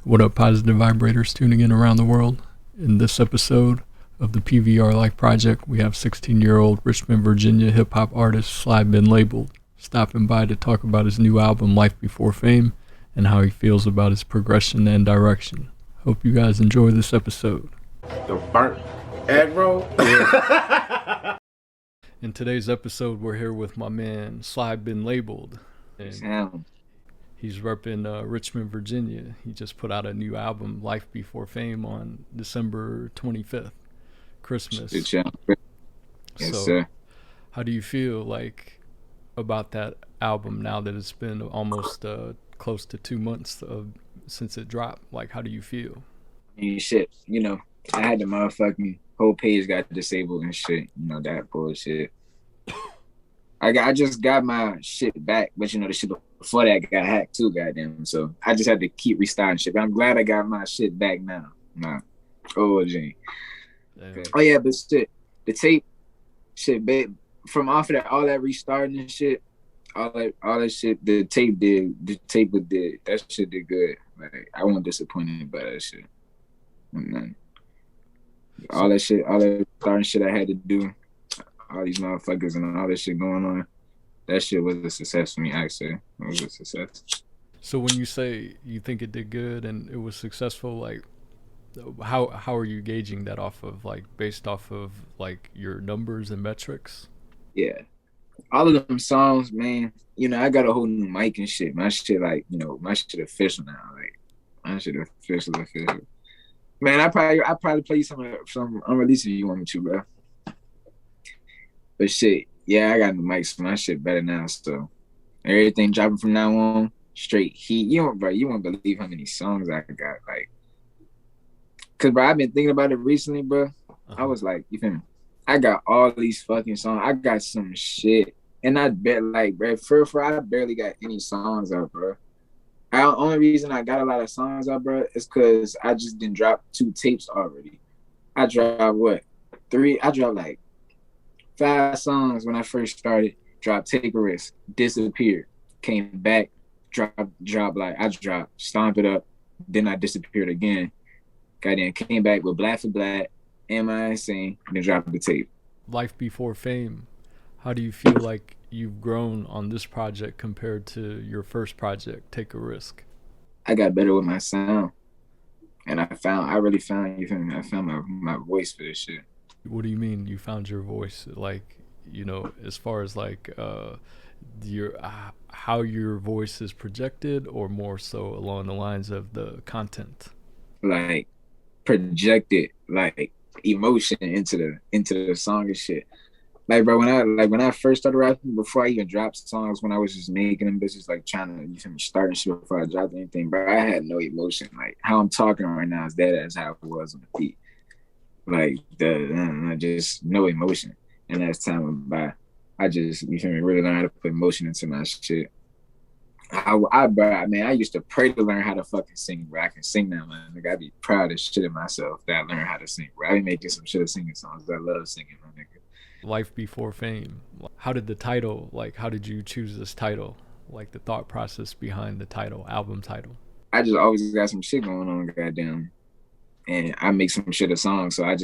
What up, positive vibrators tuning in around the world? In this episode of the P.V.R LYFE project, we have 16-year-old Richmond, Virginia hip-hop artist SlideBinLabled stopping by to talk about his new album, Life Before Fame, and how he feels about its progression and direction. Hope you guys enjoy this episode. The burnt egg roll? In today's episode, we're here with my man, SlideBinLabled. And he's repping Richmond, Virginia. He just put out a new album, Life Before Fame, on December 25th, Christmas. Yes, sir. How do you feel like about that album now that it's been almost close to 2 months since it dropped? Like, how do you feel? I mean, shit, I had the motherfucking whole page got disabled and shit. That bullshit. I just got my shit back, but the shit before that got hacked too, goddamn. So I just had to keep restarting shit. But I'm glad I got my shit back now. Okay. Oh yeah, but shit, the tape, shit, babe, from off of that, all that restarting and shit, all that shit, the tape was did. That shit did good. Like, I wasn't disappointed by that shit. All that shit, all that starting shit I had to do, all these motherfuckers and all this shit going on, that shit was a success for me, actually. It was a success. So when you say you think it did good and it was successful, like, how are you gauging that based off of like your numbers and metrics? Yeah. All of them songs, man, I got a whole new mic and shit. My shit, my shit official now. Like, my shit official. Man, I probably play you some unreleased if you want me to, bro. But shit, yeah, I got the mic, so my shit better now. So everything dropping from now on, straight heat. You won't believe how many songs I got. Like, cause bro, I've been thinking about it recently, bro. I was like, you feel me? I got all these fucking songs. I got some shit, and I bet, like, bro, I barely got any songs out, bro. The only reason I got a lot of songs out, bro, is because I just didn't drop 2 tapes already. I dropped 3? I dropped like 5 songs when I first started. Dropped Take a Risk, disappeared, came back, dropped like I dropped Stomp It Up, then I disappeared again. Goddamn, came back with Black for Black, Am I Insane, then dropped the tape. Life Before Fame. How do you feel like you've grown on this project compared to your first project, Take a Risk? I got better with my sound, and I really found, you feel me? I found my voice for this shit. What do you mean you found your voice? Like, as far as like how your voice is projected, or more so along the lines of the content? Like, projected like emotion into the song and shit. Like, bro, when I first started rapping, before I even dropped songs, when I was just making them bitches, like, trying to, you feel me, starting shit before I dropped anything, bro, I had no emotion. Like, how I'm talking right now is that's how it was on the beat. Like, just no emotion. And as time went by, I just, you feel me, really learned how to put emotion into my shit. I used to pray to learn how to fucking sing, bro. I can sing now, man. Like, I'd be proud as shit of myself that I learned how to sing, bro. I be making some shit of singing songs. I love singing, my nigga. Life Before Fame. How did the title, like, how did you choose this title? Like, the thought process behind the title, album title? I just always got some shit going on, goddamn. And I make some shit of songs, so I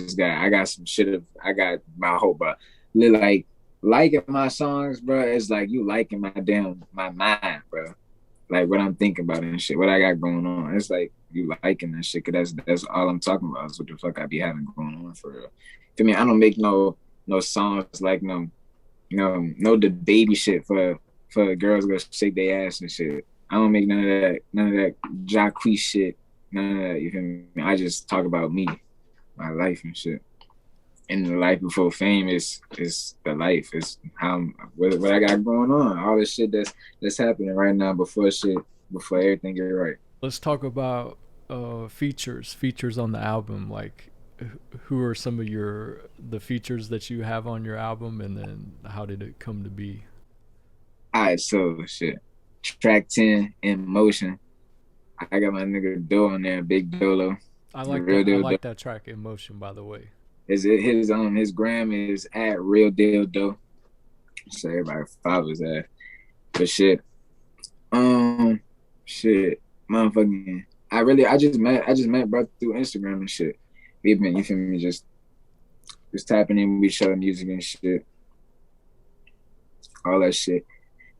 got some shit I got my whole, bro. Like, liking my songs, bro, is like you liking my mind, bro. Like, what I'm thinking about and shit, what I got going on. It's like you liking that shit, cause that's all I'm talking about is what the fuck I be having going on for real. I mean, I don't make no songs like no the baby shit for girls go shake their ass and shit. I don't make none of that Jacquees shit, none of that, you feel me? I just talk about me, my life and shit. And the life before fame is the life, is how what I got going on, all this shit that's happening right now before everything get right. Let's talk about features on the album. Like, who are some of the features that you have on your album, and then how did it come to be? All right, so shit. Track 10, In Motion. I got my nigga Do on there, Big Dolo. I like that track, In Motion, by the way. His gram is at Real Deal Doe. So everybody follows that. But shit, motherfucking I just met bro through Instagram and shit. We've been, you feel me, just tapping in with each other, music and shit, all that shit.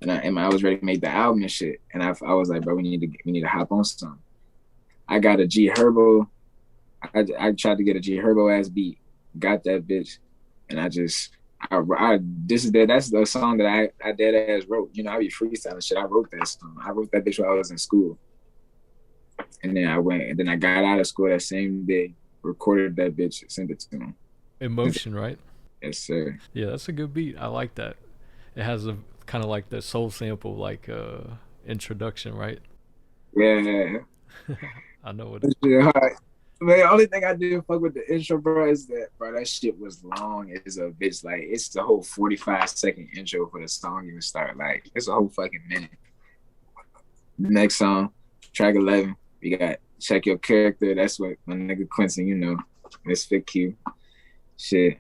And I was ready to make the album and shit. And I was like, bro, we need to hop on something. I got a G Herbo. I tried to get a G Herbo ass beat, got that bitch, and that's the song that I dead ass wrote. You know, I be freestyling shit. I wrote that song. I wrote that bitch while I was in school, and then I got out of school that same day, recorded that bitch, sent it to him. Emotion, right? Yes, sir. Yeah, that's a good beat. I like that. It has a kind of like the soul sample, like introduction, right? Yeah, I know it. that shit hard. Man, the only thing I didn't fuck with the intro, bro, is that, bro, that shit was long as a bitch. Like, it's the whole 45-second intro for the song even start. Like, it's a whole fucking minute. Next song, track 11, we got Check Your Character. That's what my nigga Quincy, you know, Miss Fit Q. Shit.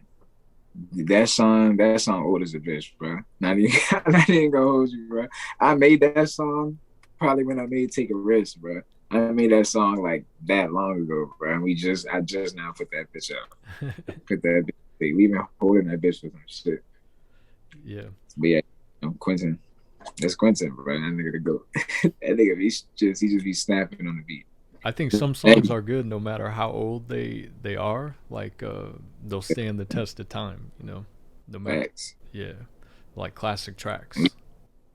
That song old as a bitch, bro. Not even gonna hold you, bro. I made that song probably when I made Take a Risk, bro. I made that song like that long ago, bro. And I just now put that bitch out. Put that bitch. We been holding that bitch for some shit. Yeah. But yeah, Quentin. That's Quentin, bro. That nigga to go. That nigga he just be snapping on the beat. I think some songs are good no matter how old they are. Like they'll stand the test of time, you know. No matter. Facts. Yeah. Like classic tracks.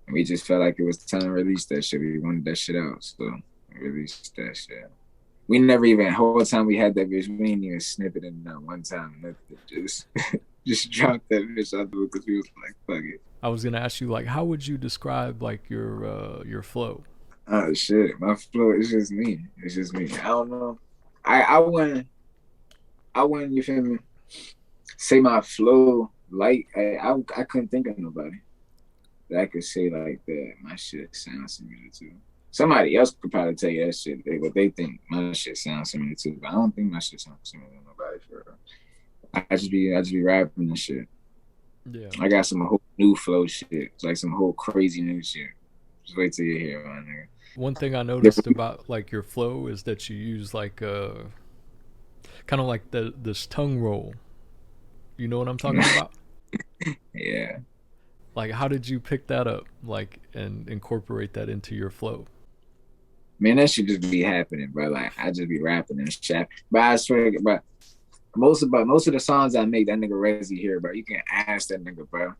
We just felt like it was time to release that shit. We wanted that shit out, so we released that shit. We never even whole time we had that bitch. We didn't even snip it in not one time. Nothing. Just dropped that bitch out there because we was like, fuck it. I was gonna ask you like, how would you describe like your flow? Oh shit, my flow is just me. It's just me. I don't know. I wouldn't. You feel me? Say my flow like I couldn't think of nobody that I could say like that. My shit sounds similar to. Somebody else could probably tell you that shit. What they think my shit sounds similar to, but I don't think my shit sounds similar to nobody for real. I just be rapping and shit. Yeah. I got some whole new flow shit. It's like some whole crazy new shit. Just wait till you hear it, my nigga. One thing I noticed about like your flow is that you use like kind of like this tongue roll. You know what I'm talking about? Yeah. Like how did you pick that up like and incorporate that into your flow? Man, that should just be happening, bro. Like I just be rapping and shit. But I swear, bro, most of the songs I make, that nigga Rezi here, bro. You can ask that nigga, bro.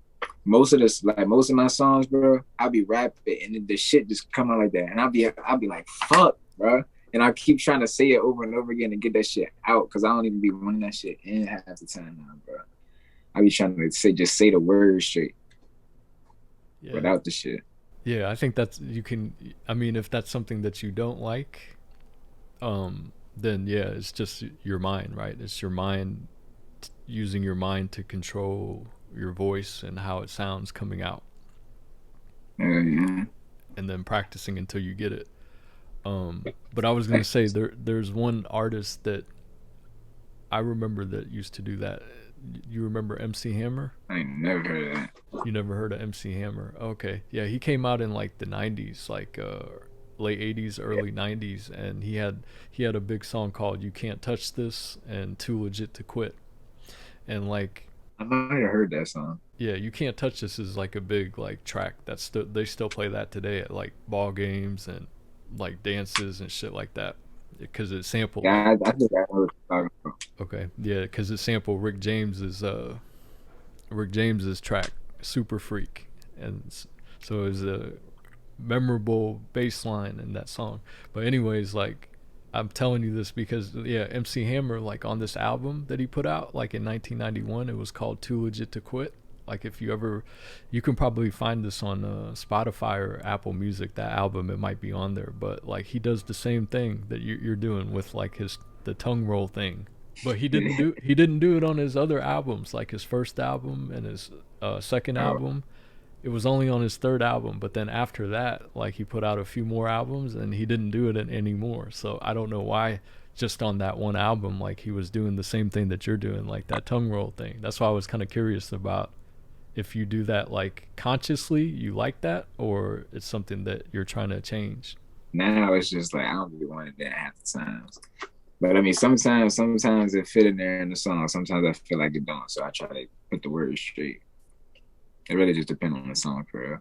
Most of my songs, bro, I'll be rapping and the shit just come out like that. And I'll be like, fuck, bro. And I keep trying to say it over and over again to get that shit out because I don't even be running that shit in half the time now, bro. I be trying to say the words straight Yeah. without the shit. Yeah, I think that's you can. I mean, if that's something that you don't like, then yeah, it's just your mind, right? It's your mind using your mind to control your voice and how it sounds coming out, Yeah. and then practicing until you get it. But I was gonna say there's one artist that I remember that used to do that. You remember MC Hammer? I ain't never heard of that. You never heard of MC Hammer? Okay, yeah, he came out in like the '90s, like late '80s, early '90s, and he had a big song called "You Can't Touch This" and "Too Legit to Quit," and like I might have heard that song. yeah, "You Can't Touch This" is like a big like track that's they still play that today at like ball games and like dances and shit like that because it sampled. Yeah, I think I know what you're talking about. Okay, yeah, because it sampled Rick James's track "Super Freak," and so it was a memorable bass line in that song. But anyways, like I'm telling you this because yeah, MC Hammer like on this album that he put out like in 1991, it was called "Too Legit to Quit." Like if you ever, you can probably find this on Spotify or Apple Music. That album it might be on there, but like he does the same thing that you're doing with like the tongue roll thing. But he didn't do it on his other albums, like his first album and his second Oh, album. It was only on his third album, but then after that, like he put out a few more albums and he didn't do it anymore. So I don't know why. Just on that one album, like he was doing the same thing that you're doing, like that tongue roll thing. That's why I was kind of curious about if you do that like consciously, you like that, or it's something that you're trying to change. Now it's just like I don't really want it that half the times. But I mean, sometimes it fit in there in the song. Sometimes I feel like it don't. So I try to put the words straight. It really just depends on the song for real,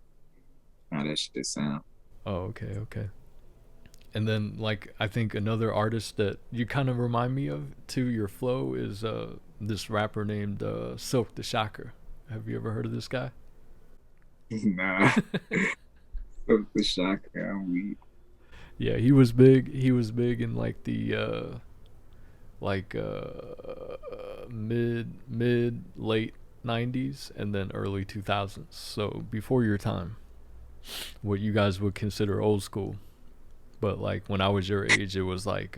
how that shit sound. Oh, okay, okay. And then like I think another artist that you kind of remind me of too, your flow is this rapper named Silk the Shocker. Have you ever heard of this guy? Nah, the shock. I'm weak. Yeah, he was big. He was big in like the mid late 90s and then early 2000s. So before your time, what you guys would consider old school. But like when I was your age, it was like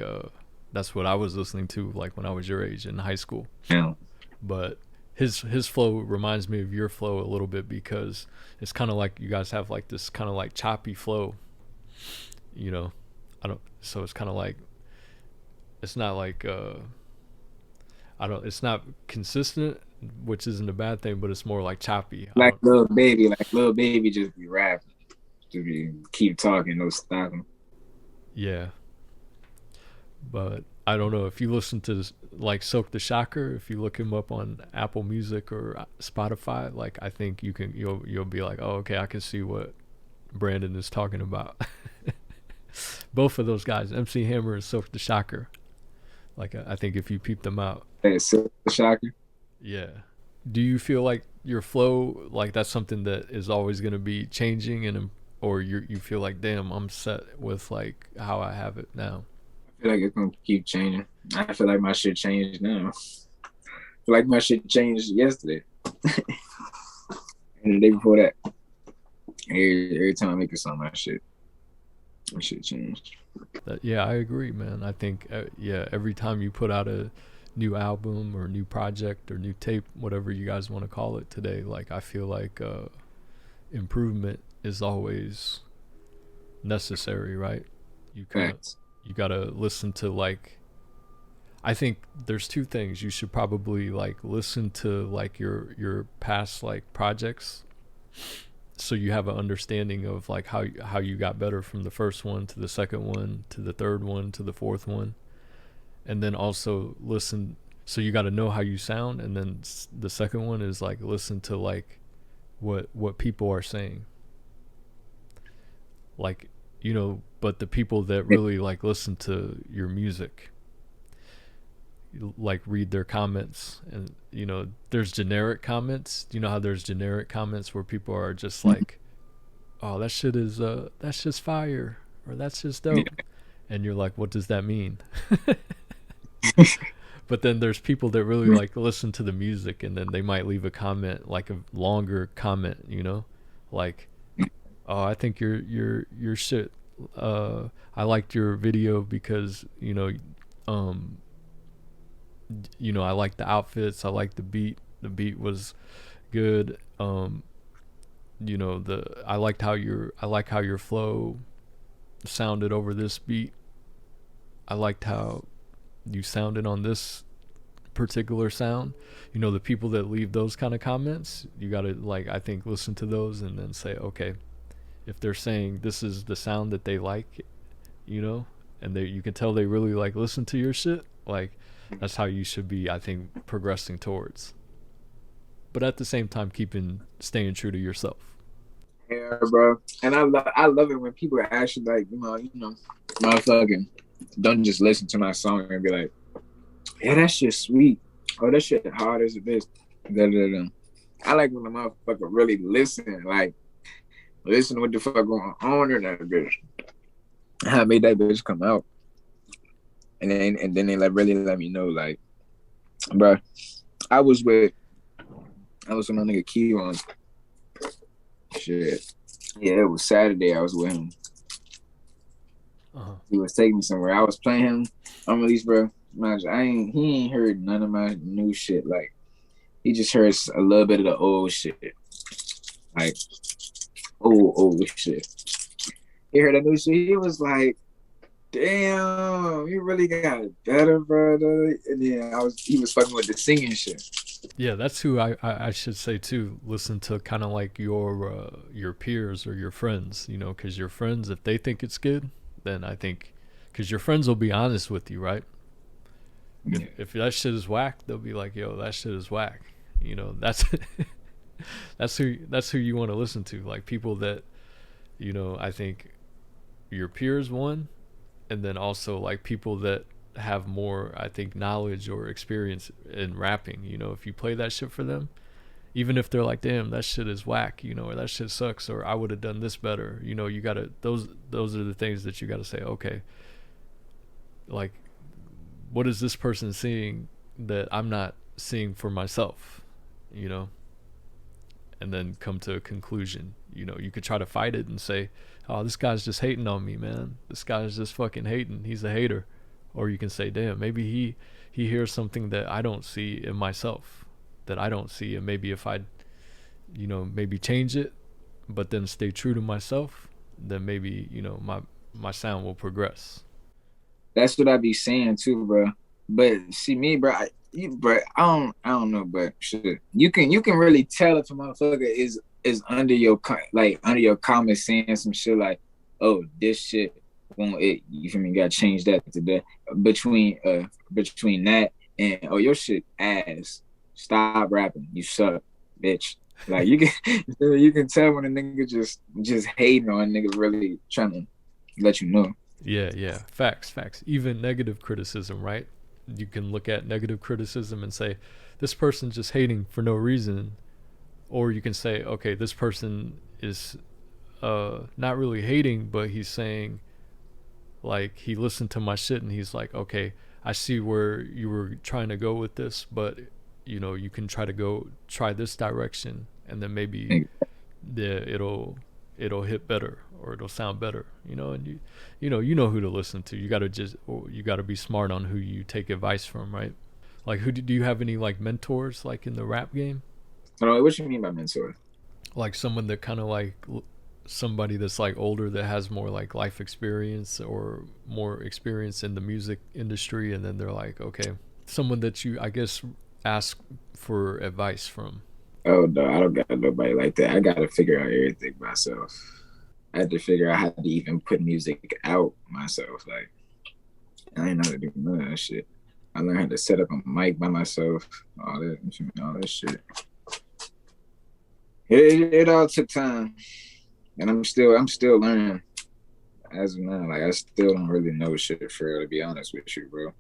that's what I was listening to like when I was your age in high school. Yeah. But his flow reminds me of your flow a little bit because it's kind of like you guys have like this kind of like choppy flow, you know. I don't. So it's kind of like it's not like I don't. It's not consistent, which isn't a bad thing, but it's more like choppy. I don't. Like little baby, just be rapping, just be keep talking, no stopping. Yeah, but I don't know if you listen to like Silk the Shocker. If you look him up on Apple Music or Spotify, like I think you'll be like, oh, okay, I can see what Brandon is talking about. Both of those guys, MC Hammer and Silk the Shocker. Like I think if you peep them out, It's so shocking. yeah. Do you feel like your flow, like that's something that is always going to be changing, and or you feel like, damn, I'm set with like how I have it now? I feel like it's gonna keep changing. I feel like my shit changed now. I feel like my shit changed yesterday and the day before that. Every time I make a song, my shit changed. Yeah, I agree, man. I think yeah, every time you put out a new album or new project or new tape, whatever you guys want to call it today, like I feel like improvement is always necessary, right? You kind of Facts. you gotta listen to like I think there's two things you should probably like listen to like your past like projects so you have an understanding of like how you got better from the first one to the second one to the third one to the fourth one, and then also listen, so you got to know how you sound, and then the second one is like listen to like what people are saying, like, you know, but the people that really like listen to your music like read their comments, and you know there's generic comments, you know how there's generic comments where people are just like, oh, that shit is that's just fire, or that's just Yeah. dope, and you're like, what does that mean? But then there's people that really like listen to the music, and then they might leave a comment, like a longer comment, you know, like, oh, I think your shit, I liked your video because um I like the outfits, I like the beat, the beat was good, the I like how your flow sounded over this beat, I liked how you sounded on this particular sound. You know, the people that leave those kind of comments, you gotta, like, I think listen to those and then say, okay, if they're saying this is the sound that they like, and you can tell they really like listen to your shit, like that's how you should be, I think, progressing towards, but at the same time staying true to yourself. Yeah, bro. And I love it when people actually like, motherfucking don't just listen to my song and be like, yeah, that shit sweet. Oh, that shit hard as a bitch. Da, da, da. I like when the motherfucker really listen, like listen to what the fuck going on in that bitch. How I made that bitch come out. And then they like really let me know, like, bro, I was with my nigga Key on shit. Yeah, it was Saturday. I was with him. He was taking me somewhere. I was playing him unreleased, bro. He ain't heard none of my new shit. Like, he just heard a little bit of the old shit. Like, old shit. He heard that new shit. He was like, damn, you really got it better, brother. And then he was fucking with the singing shit. Yeah, that's who I should say too. Listen to kind of like your peers or your friends, because your friends, if they think it's good, then I think, because your friends will be honest with you, right? Yeah. If that shit is whack, they'll be like, yo, that shit is whack. That's that's who you want to listen to. Like people that, I think your peers, one, and then also like people that have more, I think, knowledge or experience in rapping. If you play that shit for them, even if they're like, damn, that shit is whack, or that shit sucks, or I would have done this better. You gotta, those are the things that you gotta say, okay, like, what is this person seeing that I'm not seeing for myself, and then come to a conclusion. You could try to fight it and say, oh, this guy's just hating on me, man. This guy's just fucking hating. He's a hater. Or you can say, damn, maybe he hears something that I don't see in myself, that I don't see, and maybe if I, maybe change it, but then stay true to myself, then maybe, my sound will progress. That's what I be saying too, bro. But see me, bro, I don't know, but shit, you can really tell if a motherfucker is under your comment saying some shit like, oh, this shit won't it. You feel me? Got to change that to the between that and oh, your shit ass. Stop rapping, you suck, bitch. Like you can tell when a nigga just hating on a nigga really trying to let you know. Yeah. Facts. Even negative criticism, right? You can look at negative criticism and say, this person's just hating for no reason. Or you can say, okay, this person is not really hating, but he's saying, like, he listened to my shit and he's like, okay, I see where you were trying to go with this, but, you can try this direction, and then maybe it'll hit better, or it'll sound better, and you know who to listen to. You gotta be smart on who you take advice from, right? Like, who do you have any like mentors like in the rap game? I don't know, what you mean by mentor? Like someone that kind of like somebody that's like older, that has more like life experience or more experience in the music industry, and then they're like, okay, someone that you, I guess, ask for advice from. Oh no, I don't got nobody like that. I gotta figure out everything myself. I had to figure out how to even put music out myself. Like I ain't know how to do none of that shit. I learned how to set up a mic by myself, all that shit. It all took time, and I'm still learning as of now. Like I still don't really know shit for real, to be honest with you, bro.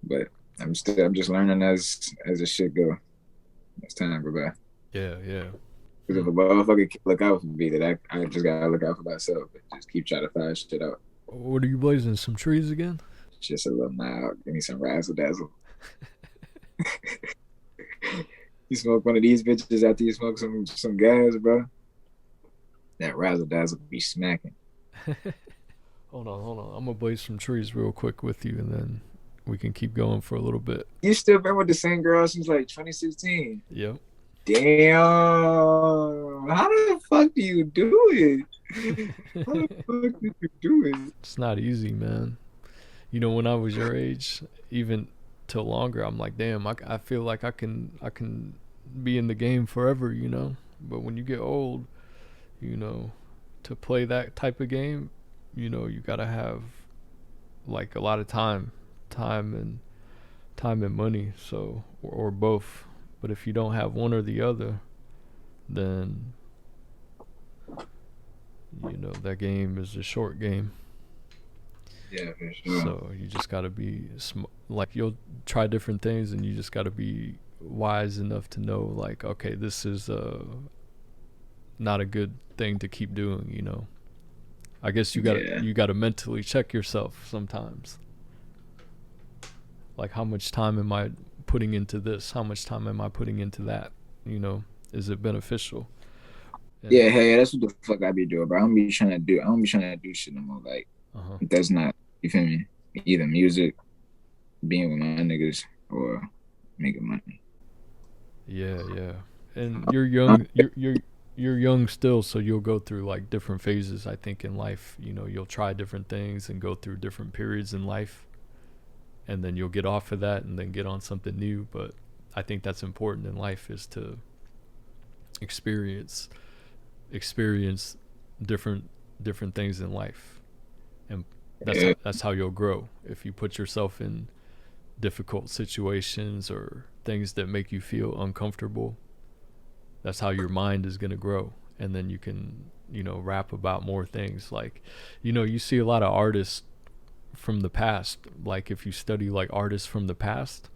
But I'm just learning as the shit go. As time go by. Yeah. Because if a motherfucker can look out for me, that I just gotta look out for myself and just keep trying to find shit out. What are you blazing? Some trees again? Just a little mild. Give me some razzle dazzle. You smoke one of these bitches after you smoke some gas, bro. That razzle dazzle be smacking. Hold on. I'm gonna blaze some trees real quick with you, and then we can keep going for a little bit. You still been with the same girl since like 2016? Yep. Damn. How the fuck do you do it? How the fuck did you do it? It's not easy, man. When I was your age, even till longer, I'm like, damn, I feel like I can be in the game forever, But when you get old, to play that type of game, you gotta have like a lot of time and money, so or both. But if you don't have one or the other, then that game is a short game. Yeah, for sure. So you just gotta be like, you'll try different things, and you just gotta be wise enough to know, like, okay, this is not a good thing to keep doing. I guess you gotta mentally check yourself sometimes. Like, how much time am I putting into this? How much time am I putting into that? Is it beneficial? And yeah, hey, that's what the fuck I be doing, bro. I don't be trying to do shit no more. Like, that's not, you feel me? Either music, being with my niggas, or making money. Yeah. And you're young. You're young still, so you'll go through like different phases, I think, in life. You'll try different things and go through different periods in life, and then you'll get off of that and then get on something new. But I think that's important in life, is to experience different things in life, and Yeah. That's how you'll grow. If you put yourself in difficult situations or things that make you feel uncomfortable, that's how your mind is going to grow. And then you can, rap about more things. Like, you see a lot of artists from the past. Like, if you study like artists from the past,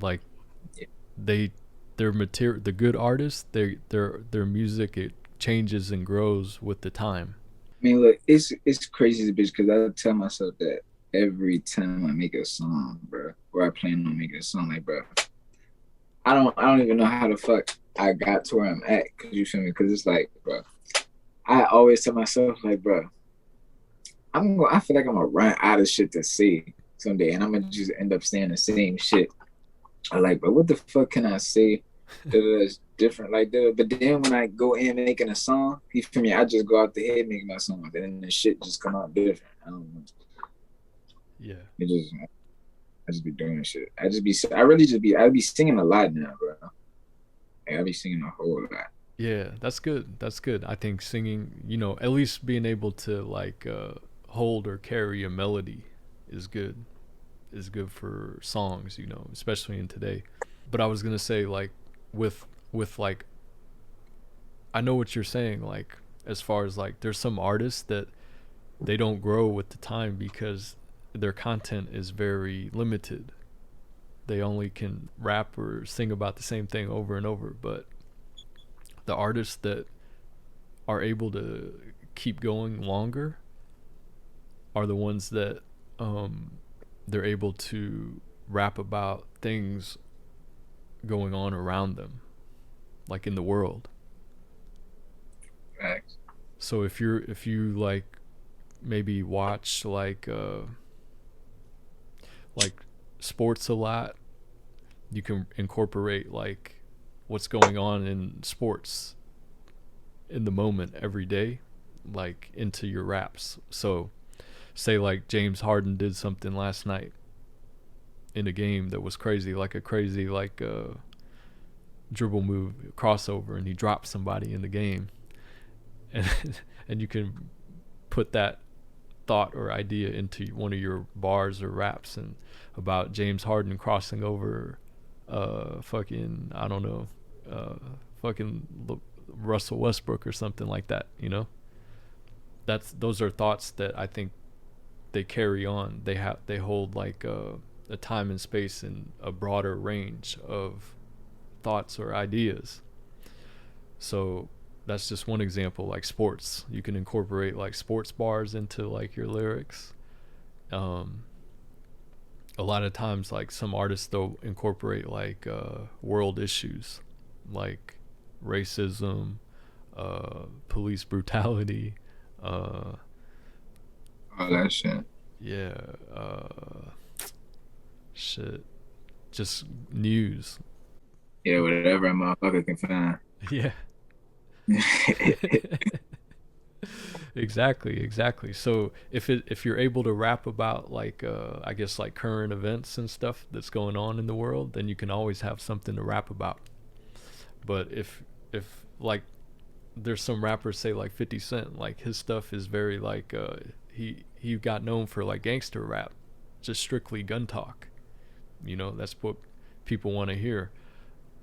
like they their material, the good artists, their music, it changes and grows with the time. I mean, look, it's crazy as a bitch because I tell myself that every time I make a song, bro, or I plan on making a song, like, bro, I don't even know how the fuck I got to where I'm at. Cause you feel me? Cause it's like, bro, I always tell myself, like, bro, I feel like I'm gonna run out of shit to say someday, and I'm gonna just end up saying the same shit. I like, but what the fuck can I say that's different like that? But then when I go in making a song, you feel me? I just go out the head making my song, and then the shit just come out different. I don't know. Yeah. I just be doing shit. I be singing a lot now, bro. Like, I be singing a whole lot. Yeah, that's good. That's good. I think singing, at least being able to like hold or carry a melody is good. Is good for songs, especially in today. But I was gonna say, like, with like, I know what you're saying. Like, as far as like, there's some artists that they don't grow with the time because their content is very limited. They only can rap or sing about the same thing over and over. But the artists that are able to keep going longer are the ones that they're able to rap about things going on around them, like in the world. Facts. So if you like maybe watch like sports a lot, you can incorporate like what's going on in sports in the moment every day, like into your raps. So say like James Harden did something last night in a game that was crazy, like a crazy like dribble move crossover, and he dropped somebody in the game, and and you can put that thought or idea into one of your bars or raps and about James Harden crossing over fucking I don't know fucking Russell Westbrook or something like that, those are thoughts that I think they carry on. They hold like a time and space and a broader range of thoughts or ideas. So that's just one example. Like sports, you can incorporate like sports bars into like your lyrics. A lot of times, like some artists they'll incorporate like world issues, like racism, police brutality, uh, All that shit. yeah, uh, shit, just news. Yeah, whatever a motherfucker can find. Yeah. Exactly. So if you're able to rap about like I guess like current events and stuff that's going on in the world, then you can always have something to rap about. But if like there's some rappers, say like 50 Cent, like his stuff is very like he got known for like gangster rap, just strictly gun talk. That's what people want to hear.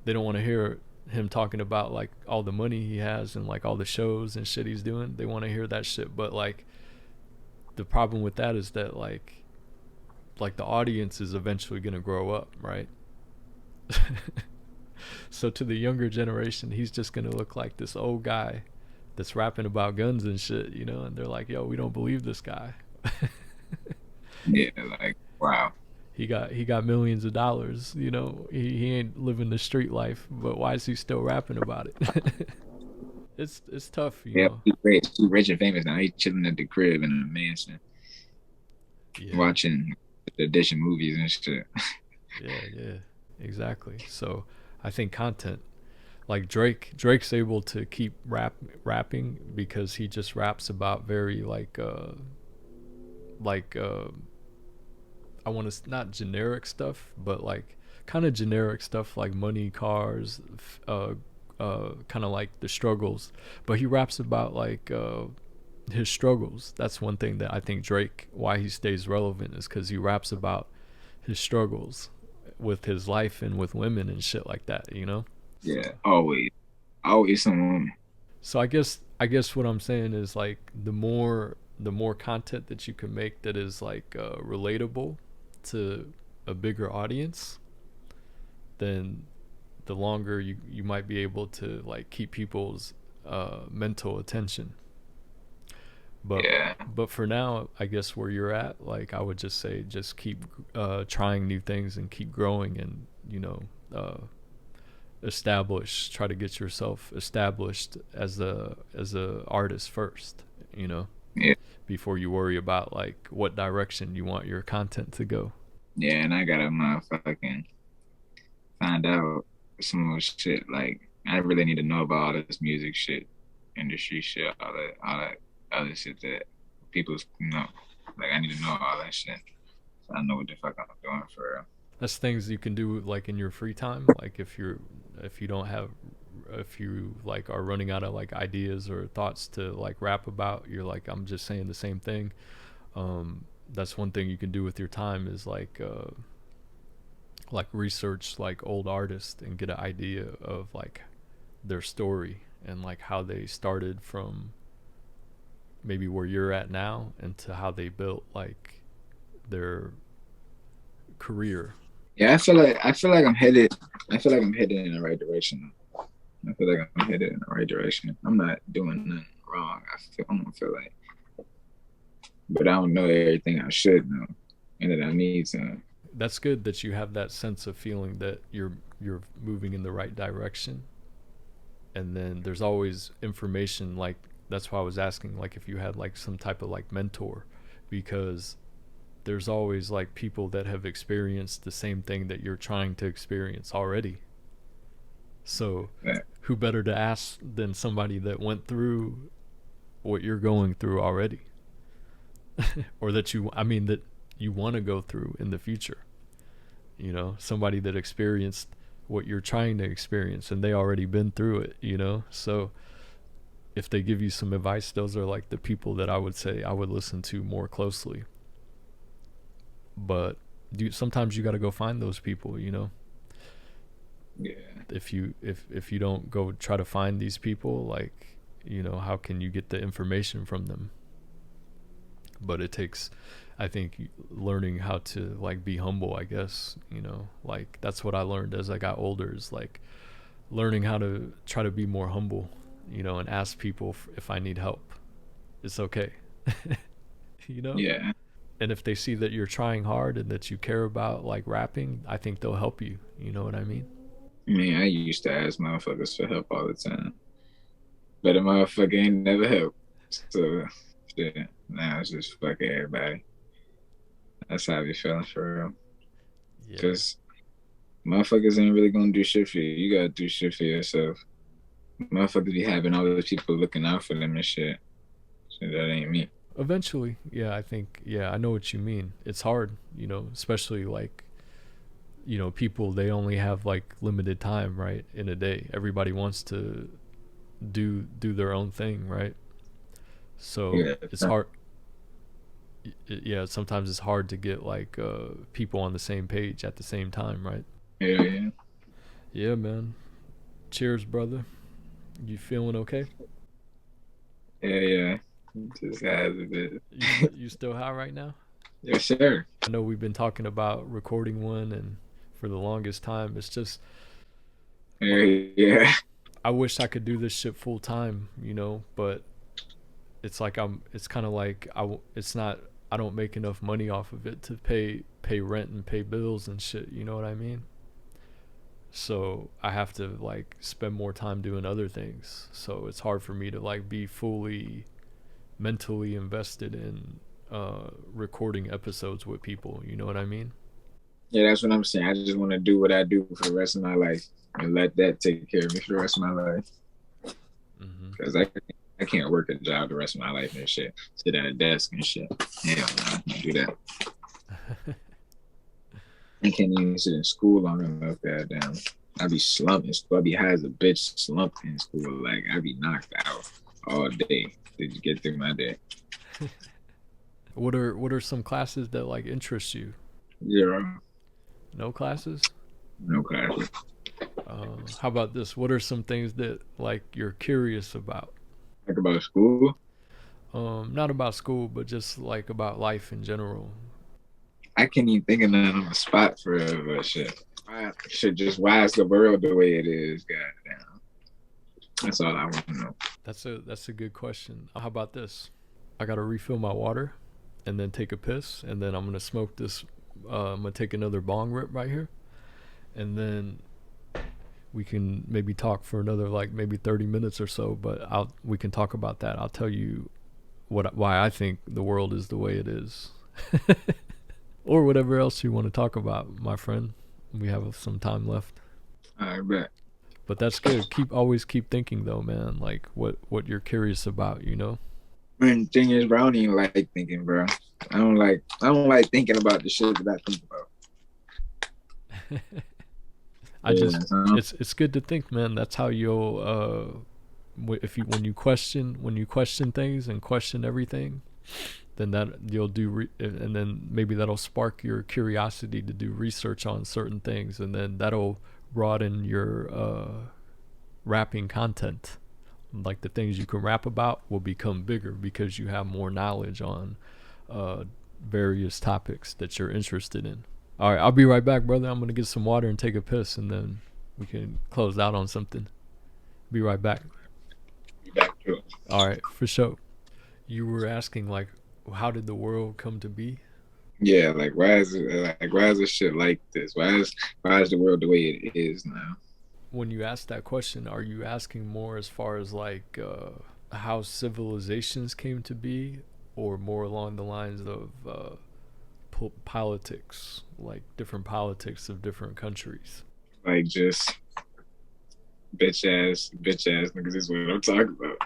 They don't want to hear him talking about like all the money he has and like all the shows and shit he's doing. They want to hear that shit. But like the problem with that is that like the audience is eventually going to grow up, right? So to the younger generation, he's just going to look like this old guy that's rapping about guns and shit, and they're like, yo, we don't believe this guy. Yeah, like wow. He got millions of dollars, he ain't living the street life, but why is he still rapping about it? It's tough, Yeah, he's rich and famous now. He's chilling at the crib in a mansion, Yeah. watching edition movies and shit. Yeah, exactly. So I think content, like Drake's able to keep rapping because he just raps about very like I want to not generic stuff, but like kind of generic stuff like money, cars, kind of like the struggles. But he raps about like his struggles. That's one thing that I think Drake, why he stays relevant, is because he raps about his struggles with his life and with women and shit like that, you know? Yeah, always someone. So I guess what I'm saying is like the more content that you can make that is like relatable to a bigger audience, then the longer you might be able to like keep people's mental attention. But Yeah, but for now, I guess where you're at, like I would just say, just keep trying new things and keep growing, and try to get yourself established as a artist first, yeah, before you worry about like what direction you want your content to go. yeah. And I gotta motherfucking find out some more shit. Like I really need to know about all this music shit, industry shit, all that other shit that people know. Like I need to know all that shit, so I know what the fuck I'm doing for real. That's things you can do like in your free time, like if you don't have if you like are running out of like ideas or thoughts to like rap about, you're like, I'm just saying the same thing. That's one thing you can do with your time, is like research like old artists and get an idea of like their story and like how they started from maybe where you're at now and to how they built like their career. Yeah, I feel like I'm headed. I feel like I'm headed in the right direction. I feel like I'm headed in the right direction. I'm not doing nothing wrong. I don't feel like, but I don't know everything I should know, and that I need to. That's good that you have that sense of feeling that you're moving in the right direction. And then there's always information, like that's why I was asking like if you had like some type of like mentor, because there's always like people that have experienced the same thing that you're trying to experience already. So Yeah, who better to ask than somebody that went through what you're going through already, or that you want to go through in the future. Somebody that experienced what you're trying to experience and they already been through it. So if they give you some advice, those are like the people that I would say I would listen to more closely. But sometimes you got to go find those people. yeah, If you don't go try to find these people, like, how can you get the information from them? But it takes, I think, learning how to like be humble, I guess. Like that's what I learned as I got older, is like learning how to try to be more humble, and ask people if I need help. It's okay. you know yeah. and if they see that you're trying hard and that you care about like rapping, I think they'll help you. You know what I mean? I mean, I used to ask motherfuckers for help all the time, but a motherfucker ain't never helped. So shit, now it's just fuck everybody. That's how I be feeling for real. Yeah. Cause motherfuckers ain't really gonna do shit for you. You gotta do shit for yourself. Motherfuckers be having all those people looking out for them and shit. So that ain't me. Eventually, yeah, I think, yeah, I know what you mean. It's hard, especially like, people, they only have like limited time, right, in a day. Everybody wants to do their own thing, right? So Yeah, it's hard. Yeah, sometimes it's hard to get like people on the same page at the same time, right? yeah. Yeah, man. Cheers, brother. You feeling okay? Yeah. Just has a bit. You still high right now? Yes, sir. I know we've been talking about recording one, and for the longest time, it's just Yeah. I wish I could do this shit full time, but it's kind of like it's not, I don't make enough money off of it to pay rent and pay bills and shit, you know what I mean? So I have to like spend more time doing other things. So it's hard for me to like be fully mentally invested in recording episodes with people, you know what I mean? Yeah, that's what I'm saying. I just want to do what I do for the rest of my life and let that take care of me for the rest of my life. Mm-hmm. Because I can't work a job the rest of my life and shit. Sit at a desk and shit. Hell no, I can't do that. I can't even sit in school long enough. Goddamn, I be slumping in school. I be high as a bitch, slumped in school. Like I be knocked out all day to get through my day. What are some classes that like interest you? 0. No classes? No classes. How about this? What are some things that like you're curious about? Talk about school. Not about school, but just like about life in general. I can't even think of nothing on the spot for real, but shit. Why is the world the way it is? Goddamn. That's all I want to know. That's a good question. How about this? I gotta refill my water, and then take a piss, and then I'm gonna smoke this. I'm gonna take another bong rip right here, and then we can maybe talk for another like maybe 30 minutes or so. But we can talk about that. I'll tell you why I think the world is the way it is, or whatever else you want to talk about, my friend. We have some time left. I bet. But that's good. Always keep thinking though, man. Like what you're curious about, you know. Man, the thing is, bro, I don't even like thinking, bro. I don't like thinking about the shit that I think about. It's good to think, man. That's how you'll when you question things and question everything, then that you'll do and then maybe that'll spark your curiosity to do research on certain things, and then that'll broaden your rapping content. Like the things you can rap about will become bigger because you have more knowledge on various topics that you're interested in. All right, I'll be right back, brother. I'm gonna get some water and take a piss, and then we can close out on something. Be right back. Be back to it. All right, for sure. You were asking like, how did the world come to be? Yeah, like why is this shit like this? Why is the world the way it is now? When you ask that question, are you asking more as far as like how civilizations came to be, or more along the lines of politics, like different politics of different countries? Like just bitch ass niggas is what I'm talking about.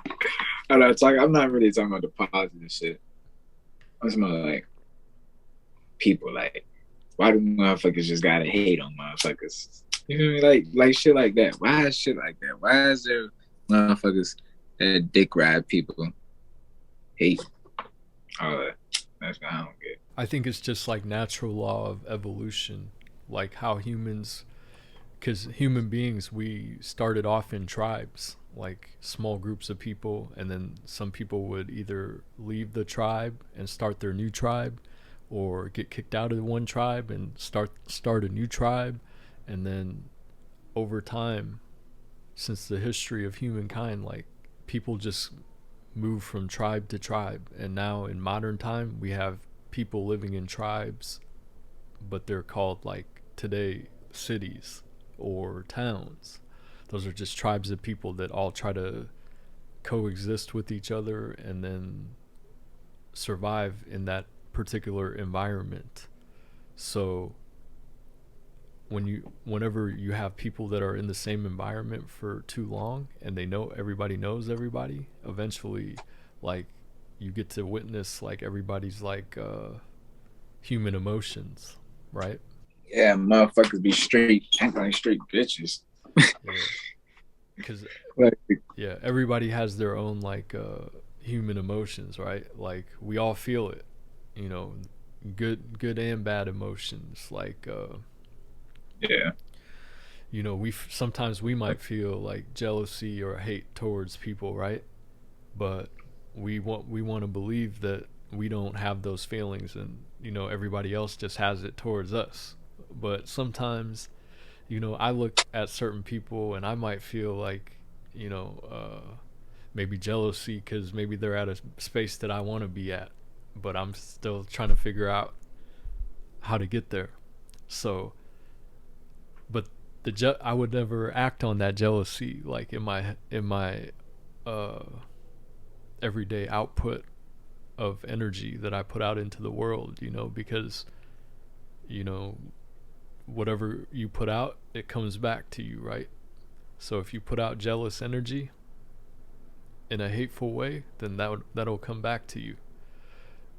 I'm not really talking about the positive shit. I'm talking about like people. Like, why do motherfuckers just gotta hate on motherfuckers? You know what I mean? Like shit like that. Why is shit like that? Why is there motherfuckers that dick ride people? Hate all that. That's what I don't get. I think it's just like natural law of evolution, like how humans, because human beings, we started off in tribes, like small groups of people, and then some people would either leave the tribe and start their new tribe, or get kicked out of one tribe and start a new tribe. And then over time, since the history of humankind, like people just move from tribe to tribe. And now in modern time, we have people living in tribes, but they're called like today cities or towns. Those are just tribes of people that all try to coexist with each other and then survive in that particular environment. So whenever you have people that are in the same environment for too long and everybody knows everybody, eventually like you get to witness like everybody's like human emotions, right? Yeah, motherfuckers be acting like straight bitches. Because like, yeah, everybody has their own like human emotions, right? Like we all feel it, you know, good and bad emotions. Like yeah, you know, sometimes we might feel like jealousy or hate towards people, right? But we want to believe that we don't have those feelings, and you know everybody else just has it towards us. But sometimes, you know, I look at certain people and I might feel like, you know, maybe jealousy because maybe they're at a space that I want to be at, but I'm still trying to figure out how to get there. So, but I would never act on that jealousy like in my everyday output of energy that I put out into the world, you know, because, you know, whatever you put out, it comes back to you, right? So if you put out jealous energy in a hateful way, then that'll come back to you.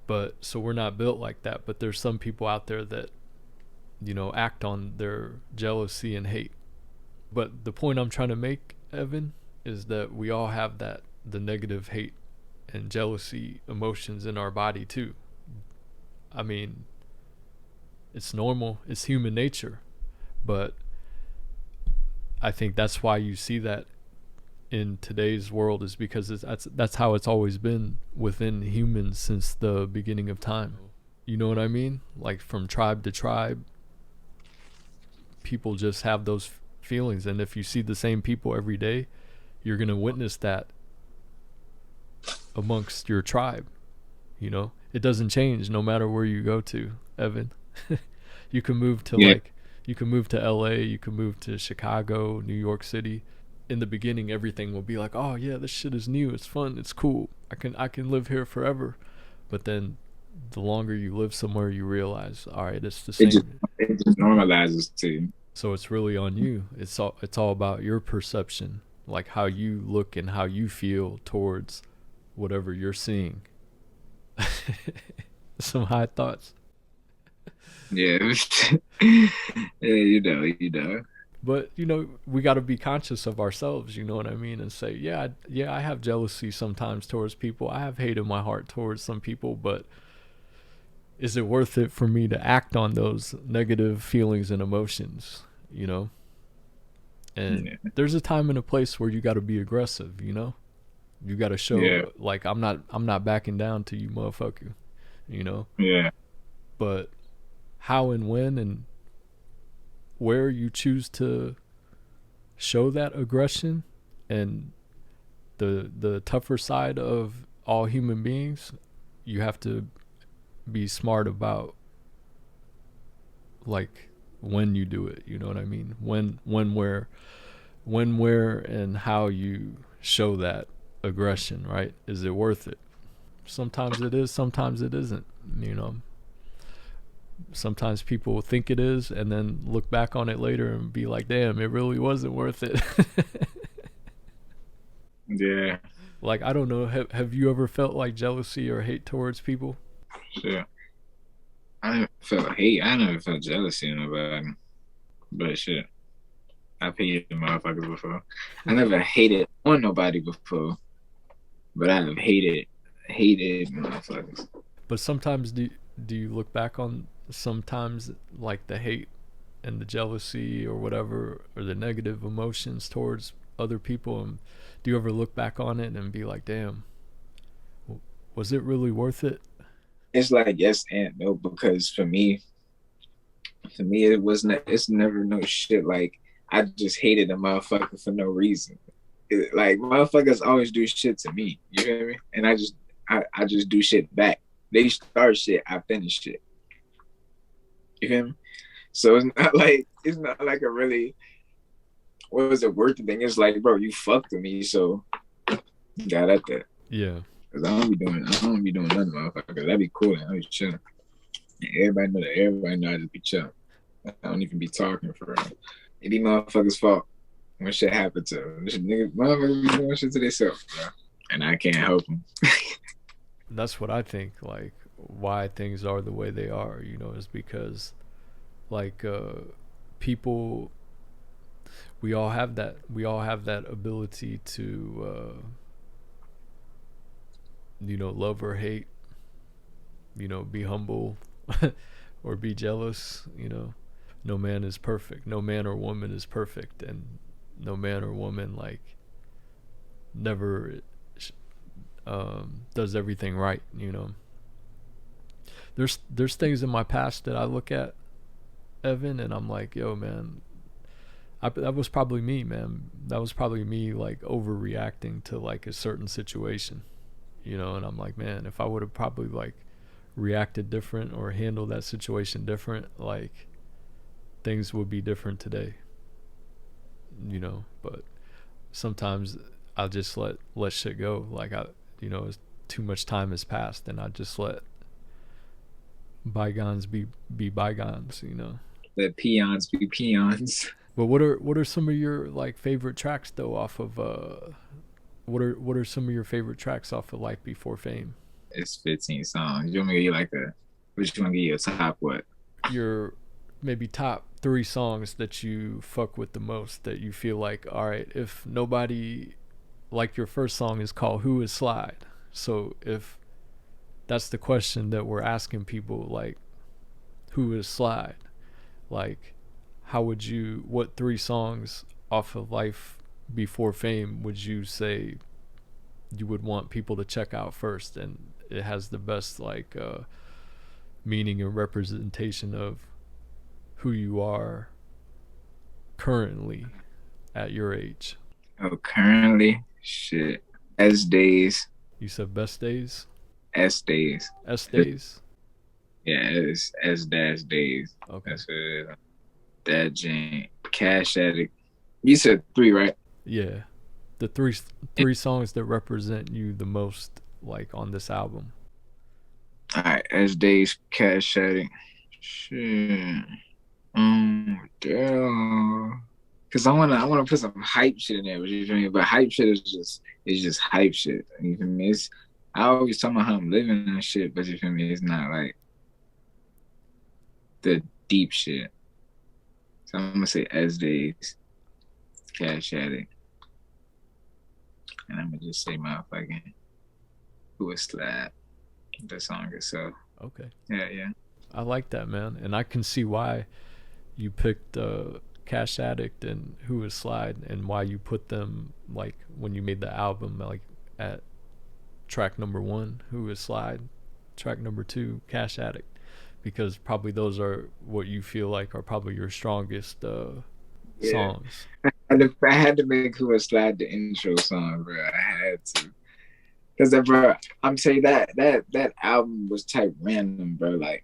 But so we're not built like that, but there's some people out there that, you know, act on their jealousy and hate. But the point I'm trying to make, Evan, is that we all have that the negative hate and jealousy emotions in our body too. I mean, it's normal, it's human nature, but I think that's why you see that in today's world, is because that's how it's always been within humans since the beginning of time. You know what I mean? Like from tribe to tribe, people just have those feelings, and if you see the same people every day, you're going to witness that amongst your tribe. You know, it doesn't change no matter where you go to, Evan. You can move to you can move to LA, you can move to Chicago, New York City. In the beginning, everything will be like, oh yeah, this shit is new, it's fun, it's cool, I can live here forever. But then the longer you live somewhere, you realize, all right, it's the same. It just normalizes to you. So it's really on you. It's all about your perception, like how you look and how you feel towards whatever you're seeing. Some high thoughts. Yeah. Yeah, you know. But you know, we got to be conscious of ourselves, you know what I mean, and say, yeah, I have jealousy sometimes towards people, I have hate in my heart towards some people, but is it worth it for me to act on those negative feelings and emotions, you know? And there's a time and a place where you got to be aggressive, you know? You got to show, like, I'm not backing down to you, motherfucker, you know? Yeah. But how and when and where you choose to show that aggression and the tougher side of all human beings, you have to be smart about, like, when you do it, you know what I mean? When, where, and how you show that aggression, right? Is it worth it? Sometimes it is, sometimes it isn't, you know? Sometimes people think it is and then look back on it later and be like, damn, it really wasn't worth it. Yeah. Like, I don't know, have you ever felt like jealousy or hate towards people? Sure. I never felt hate. I never felt jealousy in nobody. But shit, I've hated motherfuckers before. I never hated on nobody before, but I have hated motherfuckers. But sometimes do you look back on sometimes like the hate and the jealousy or whatever, or the negative emotions towards other people, and do you ever look back on it and be like, damn, was it really worth it? It's like yes and no, because for me it wasn't. It's never no shit like I just hated a motherfucker for no reason. Like motherfuckers always do shit to me. You hear me? And I just do shit back. They start shit, I finish shit. You feel me? So it's not like a really, what was it, worth the thing. It's like, bro, you fucked with me, so got at that. Yeah. Cause I don't be doing nothing, motherfucker. That'd be cool. I be chilling. Everybody know I just be chilling. I don't even be talking for real. It be motherfuckers' fault when shit happen to them. Motherfuckers be doing shit to themselves, bro. And I can't help them. That's what I think, like, why things are the way they are, you know, is because, like, people, we all have that ability to, you know, love or hate, you know, be humble or be jealous, you know. No man is perfect. No man or woman is perfect, and no man or woman, like, never does everything right, you know. There's things in my past that I look at, Evan, and I'm like, yo, man, that was probably me, man. That was probably me, like, overreacting to, like, a certain situation, you know. And I'm like, man, if I would have probably, like, reacted different or handled that situation different, like, things would be different today, you know. But sometimes I'll just let shit go. Like, you know, too much time has passed, and I just let bygones be bygones, you know. Let peons be peons. But what are some of your, like, favorite tracks though off of what are some of your favorite tracks off of Life Before Fame? It's 15 songs. You want me to give you like which one give you a top what? Your maybe top 3 songs that you fuck with the most, that you feel like, all right, if nobody like your first song is called Who is Slide. So if that's the question that we're asking people, like, who is Slide? Like, how would you, what 3 songs off of Life Before Fame would you say you would want people to check out first, and it has the best like meaning and representation of who you are currently at your age? Oh, currently, shit. S days. You said Best Days? S days. S Days? Yeah, it's S dash days. Okay. That's what it is. That Jane. Cash Addict. You said 3, right? Yeah. The three songs that represent you the most, like, on this album. All right, S days, Cash Addict. Shit. Damn. Cause I wanna put some hype shit in there, you feel me? But hype shit is just hype shit. You feel me? I always talk about how I'm living and shit, but you feel me? It's not like the deep shit. So I'm gonna say S days, Cash Addict, and I'm gonna just say motherfucking Who is Slide, the song itself. Okay. Yeah. I like that, man, and I can see why you picked Cash Addict and Who is Slide, and why you put them, like, when you made the album, like, at track number 1, Who is Slide, track number 2, Cash Addict, because probably those are what you feel like are probably your strongest songs. I had to make Who is Slide the intro song, bro. I had to. Cause bro, I'm saying that album was type random, bro. Like,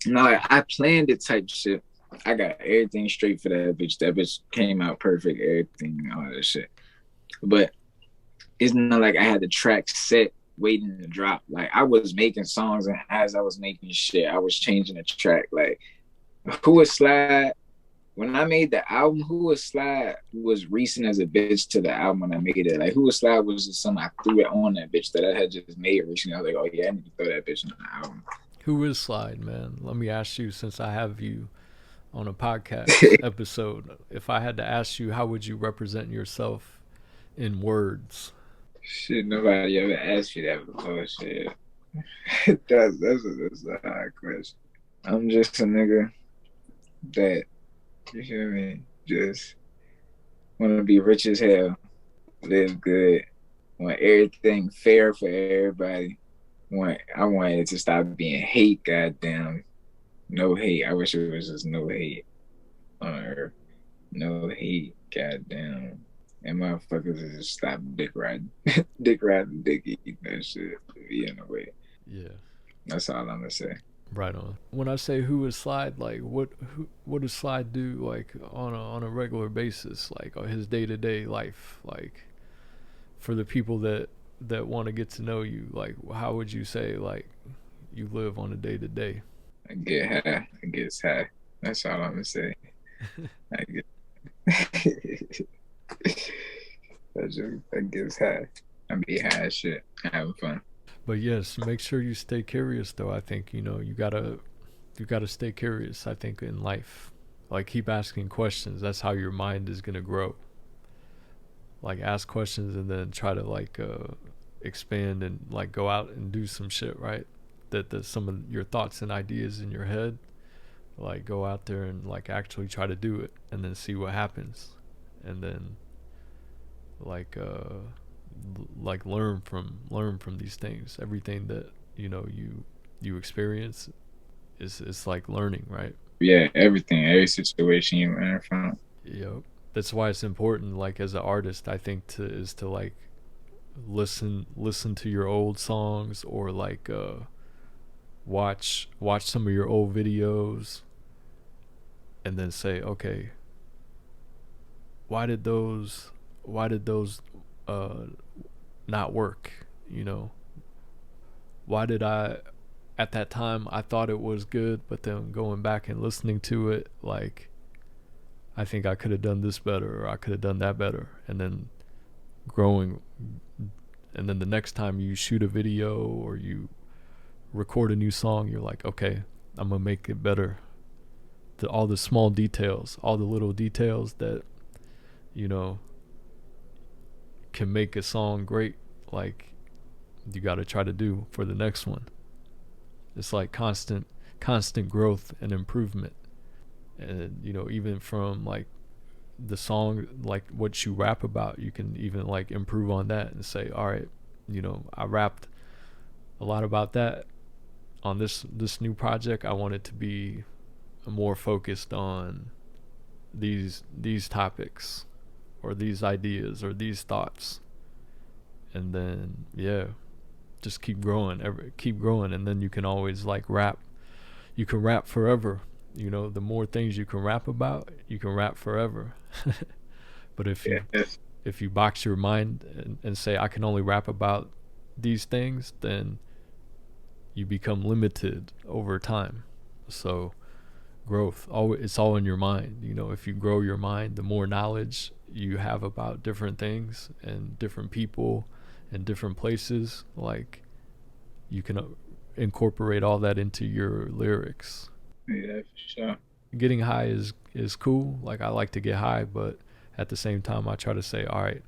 like I planned it type shit. I got everything straight for that bitch. That bitch came out perfect, everything, all that shit. But it's not like I had the track set waiting to drop. Like, I was making songs, and as I was making shit, I was changing the track. Like, Who is Slide? When I made the album, Who is Slide was recent as a bitch to the album when I made it. Like, Who is Slide was just something I threw it on that bitch that I had just made recently. I was like, oh yeah, I need to throw that bitch on the album. Who is Slide, man? Let me ask you, since I have you on a podcast episode, if I had to ask you, how would you represent yourself in words? Shit, nobody ever asked you that before. Shit, that's a hard question. I'm just a nigga that, you feel me, just want to be rich as hell, live good, want everything fair for everybody. I want it to stop being hate, goddamn. No hate. I wish it was just no hate on earth. No hate, goddamn. And motherfuckers just stop dick riding, dick eating that shit. Be in the way. Yeah. That's all I'm gonna say. Right on. When I say Who is Slide, like, what does Slide do, like, on a regular basis, like, his day-to-day life, like, for the people that want to get to know you, like, how would you say, like, you live on a day-to-day? I get high. I get high. That's all I'm gonna say. I get. I get high. I be high as shit, having fun. But yes, make sure you stay curious, though. I think, you gotta stay curious, I think, in life. Like, keep asking questions. That's how your mind is gonna grow. Like, ask questions and then try to, like, expand and, like, go out and do some shit, right? That some of your thoughts and ideas in your head, like, go out there and, like, actually try to do it, and then see what happens, and then, like learn from these things. Everything that you experience is like learning, right? Yeah, everything, every situation you learn from. Yep. That's why it's important, like, as an artist, I think, to like listen to your old songs, or like watch some of your old videos, and then say, okay, why did those not work? Why did I, at that time, I thought it was good, but then going back and listening to it, like, I think I could have done this better, or I could have done that better, and then growing. And then the next time you shoot a video or you record a new song, you're like, okay, I'm gonna make it better. All the small details, all the little details that can make a song great, like you got to try to do for the next one. It's like constant growth and improvement. And even from like the song, like what you rap about, you can even like improve on that and say, all right, I rapped a lot about that on this new project. I want it to be more focused on these topics or these ideas or these thoughts. And then just keep growing, and then you can always like rap. You can rap forever. The more things you can rap about, you can rap forever. But if you box your mind and say I can only rap about these things, then you become limited over time. So growth, it's all in your mind. If you grow your mind, the more knowledge you have about different things and different people and different places, like you can incorporate all that into your lyrics. Yeah, for sure. Getting high is cool. Like I like to get high, but at the same time I try to say, all right,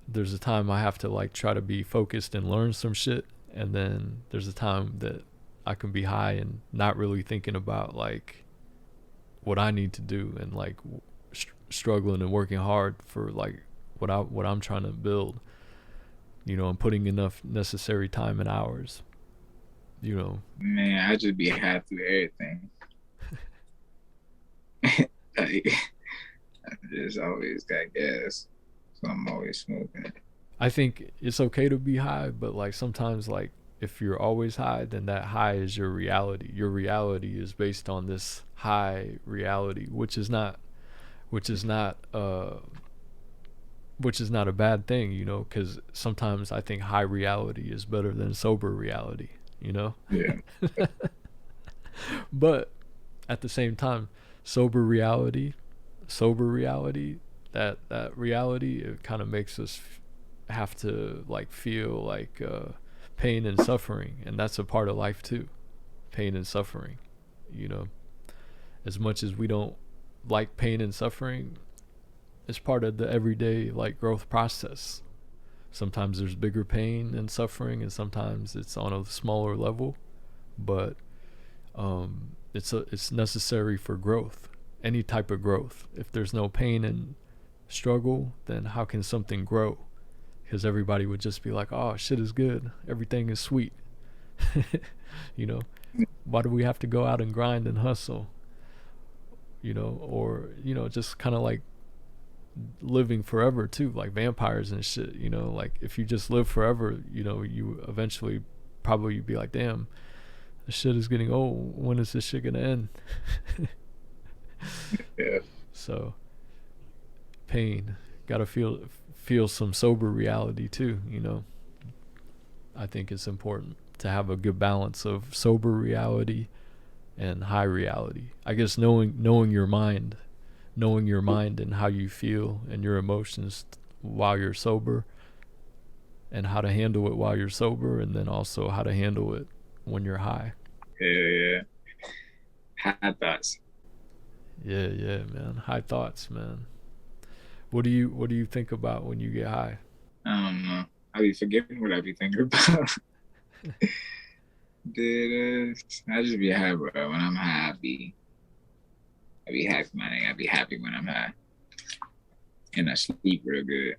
there's a time I have to like try to be focused and learn some shit, and then there's a time that I can be high and not really thinking about like what I need to do, and like struggling and working hard for like what I'm trying to build. I'm putting enough necessary time and hours. Man, I just be high through everything. Like, I just always got gas, so I'm always smoking. I think it's okay to be high, but like sometimes, like if you're always high, then that high is your reality. Your reality is based on this high reality, which is not a bad thing, because sometimes I think high reality is better than sober reality, Yeah. But at the same time, sober reality, that reality, it kind of makes us have to like feel like pain and suffering, and that's a part of life too. Pain and suffering, as much as we don't like pain and suffering, it's part of the everyday like growth process. Sometimes there's bigger pain and suffering, and sometimes it's on a smaller level, but it's necessary for growth, any type of growth. If there's no pain and struggle, then how can something grow? Because everybody would just be like, oh, shit is good, everything is sweet. Why do we have to go out and grind and hustle? Or just kind of like living forever too, like vampires and shit. Like if you just live forever, you eventually probably be like, damn, this shit is getting old, when is this shit gonna end? Yeah. So pain, gotta feel some sober reality too. I think it's important to have a good balance of sober reality and high reality. I guess knowing your mind and how you feel and your emotions while you're sober, and how to handle it while you're sober, and then also how to handle it when you're high. Yeah. High thoughts. Yeah, man. High thoughts, man. What do you think about when you get high? I don't know. I be forgetting what I be thinking about. I just be high, bro. When I'm high, I be happy, man. I be happy when I'm high, and I sleep real good.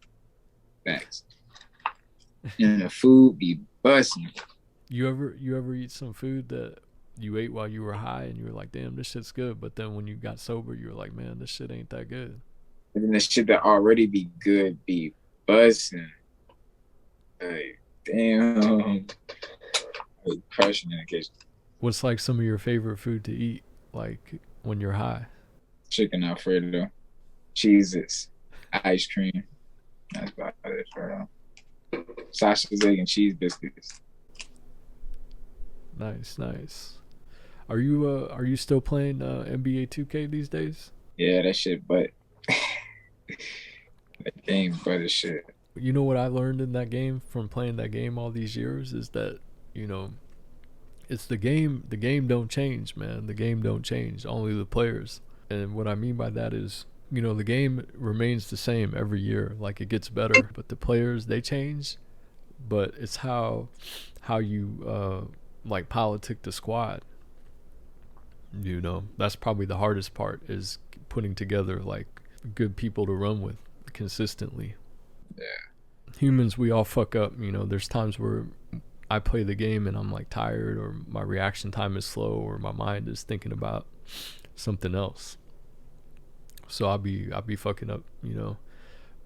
Facts. And the food be busting. You ever eat some food that you ate while you were high and you were like, damn, this shit's good, but then when you got sober, you were like, man, this shit ain't that good? And then the shit that already be good be busting. Like, damn. Like crushing in the kitchen. What's like some of your favorite food to eat, like when you're high? Chicken Alfredo, Cheez-Its, ice cream. That's about it for now. Sausage, egg, and cheese biscuits. Nice. Are you still playing NBA 2K these days? Yeah, that shit, but that game, but as shit. You know what I learned in that game from playing that game all these years is that, it's the game. The game don't change, man. The game don't change. Only the players. And what I mean by that is You know, the game remains the same every year. Like, it gets better, but the players, they change. But it's how you like politic the squad. You know, that's probably the hardest part, is putting together like good people to run with consistently. Yeah. Humans, we all fuck up. You know, there's times where I play the game and I'm like tired, or my reaction time is slow, or my mind is thinking about something else. So I'll be fucking up, you know.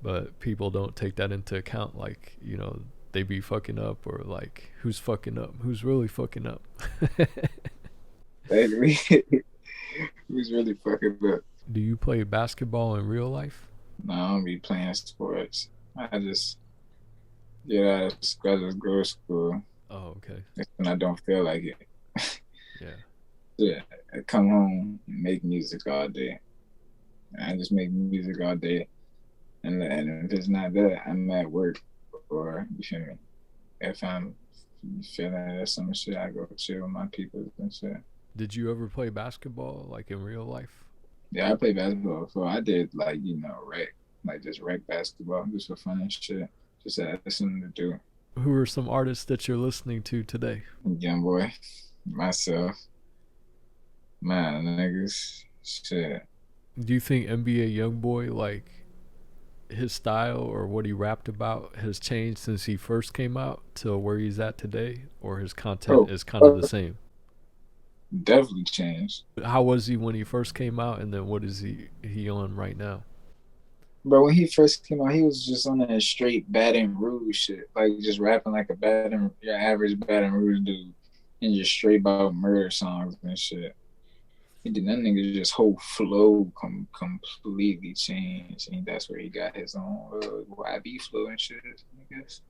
But people don't take that into account. Like, you know, they be fucking up, or like, who's fucking up? Who's really fucking up? Like, who's really fucking up? Do you play basketball in real life? No, I don't be playing sports. I just get out of school, I just go to school. Oh, okay. And I don't feel like it. Yeah. Yeah, I come home and make music all day. I just make music all day. And if it's not that, I'm at work, or you feel me? If I'm feeling some shit, I go chill with my people and shit. Did you ever play basketball like in real life? Yeah, I played basketball before. I did like, you know, rec, like just rec basketball, just for fun and shit. Just had something to do. Who are some artists that you're listening to today? Young boy, myself, my niggas, shit. Do you think NBA Youngboy, like, his style or what he rapped about has changed since he first came out to where he's at today, or his content is kind of the same? Definitely changed. How was he when he first came out, and then what is he on right now? But when he first came out, he was just on that straight Baton Rouge shit, like just rapping like your average Baton Rouge dude, and just straight about murder songs and shit. He did that nigga just whole flow completely changed, and that's where he got his own YB flow and shit, I guess.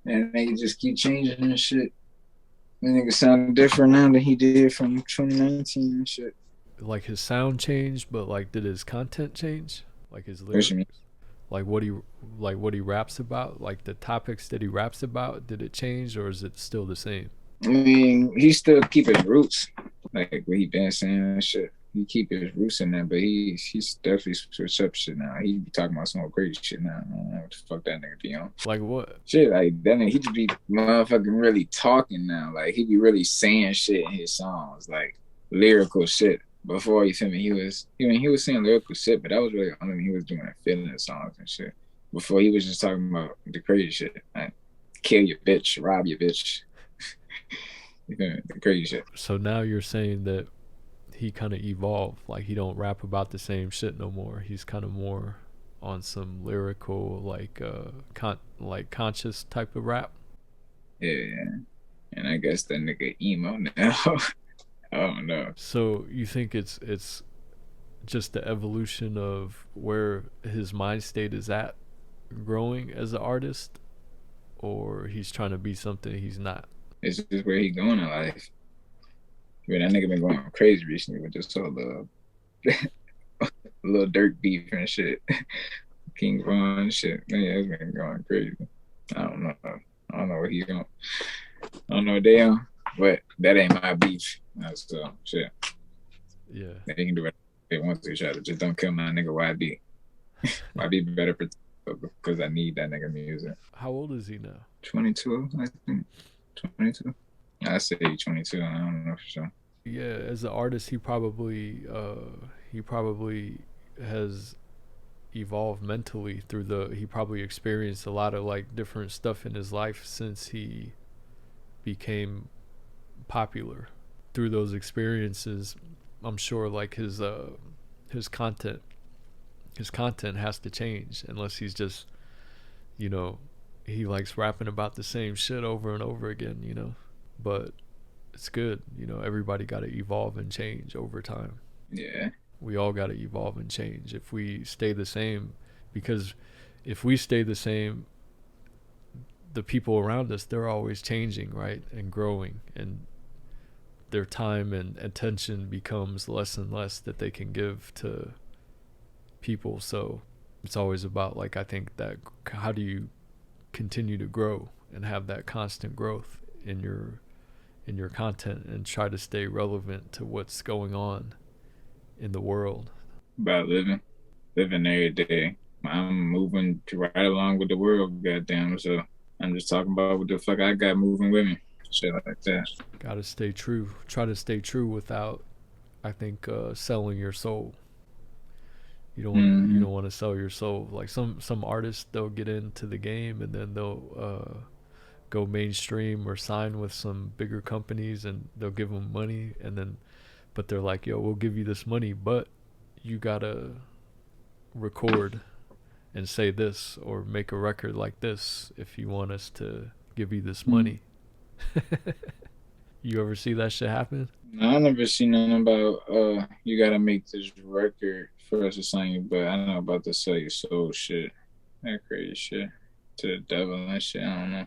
And they just keep changing and shit. The nigga sound different now than he did from 2019 and shit. Like, his sound changed, but like, did his content change? Like his lyrics? Like what he raps about? Like the topics that he raps about, did it change, or is it still the same? I mean, he still keep his roots, like what he been saying and shit. He keep his roots in there, but he's definitely switched up shit now. He be talking about some crazy shit now. I don't know what the fuck that nigga be on. Like what? Shit, like that nigga, he just be motherfucking really talking now. Like he be really saying shit in his songs, like lyrical shit. Before, you feel me, he was saying lyrical shit, but that was really only when he was doing feeling songs and shit. Before, he was just talking about the crazy shit, like kill your bitch, rob your bitch. You know, the crazy shit. So now you're saying that he kind of evolved, like he don't rap about the same shit no more. He's kind of more on some lyrical, like conscious type of rap. Yeah, and I guess that nigga emo now. I don't know. So you think it's just the evolution of where his mind state is at, growing as an artist, or he's trying to be something he's not? It's just where he going in life. I mean, that nigga been going crazy recently with just all the little dirt beef and shit. King Von and shit. Man, it's been going crazy. I don't know what he on. I don't know what they on, but that ain't my beef. That's shit. Yeah. They can do what they want to each other. Just don't kill my nigga YB. YB better because I need that nigga music. How old is he now? 22, I think. 22. I say 22. I don't know for sure. Yeah, as an artist, he probably has evolved mentally through he probably experienced a lot of like different stuff in his life since he became popular. Through those experiences, I'm sure like his content has to change, unless he's just, you know, he likes rapping about the same shit over and over again, you know. But it's good, you know, everybody got to evolve and change over time. Yeah. We all got to evolve and change. If we stay the same, because if we stay the same, the people around us, they're always changing, right? And growing, and their time and attention becomes less and less that they can give to people. So it's always about, like, I think that how do you continue to grow and have that constant growth in your content and try to stay relevant to what's going on in the world. About living. living every day. I'm moving right along with the world, goddamn. So I'm just talking about what the fuck I got moving with me, shit like that. Gotta stay true. Try to stay true without, I think, selling your soul. You Mm-hmm. don't want to sell your soul. Like some artists, they'll get into the game and then they'll go mainstream or sign with some bigger companies and they'll give them money and then, but they're like, yo, we'll give you this money, but you gotta record and say this or make a record like this if you want us to give you this money. You ever see that shit happen? No, I never seen nothing about you gotta make this record for us to sign you, but I know about the sell your soul shit. That crazy shit. To the devil and shit. I don't know.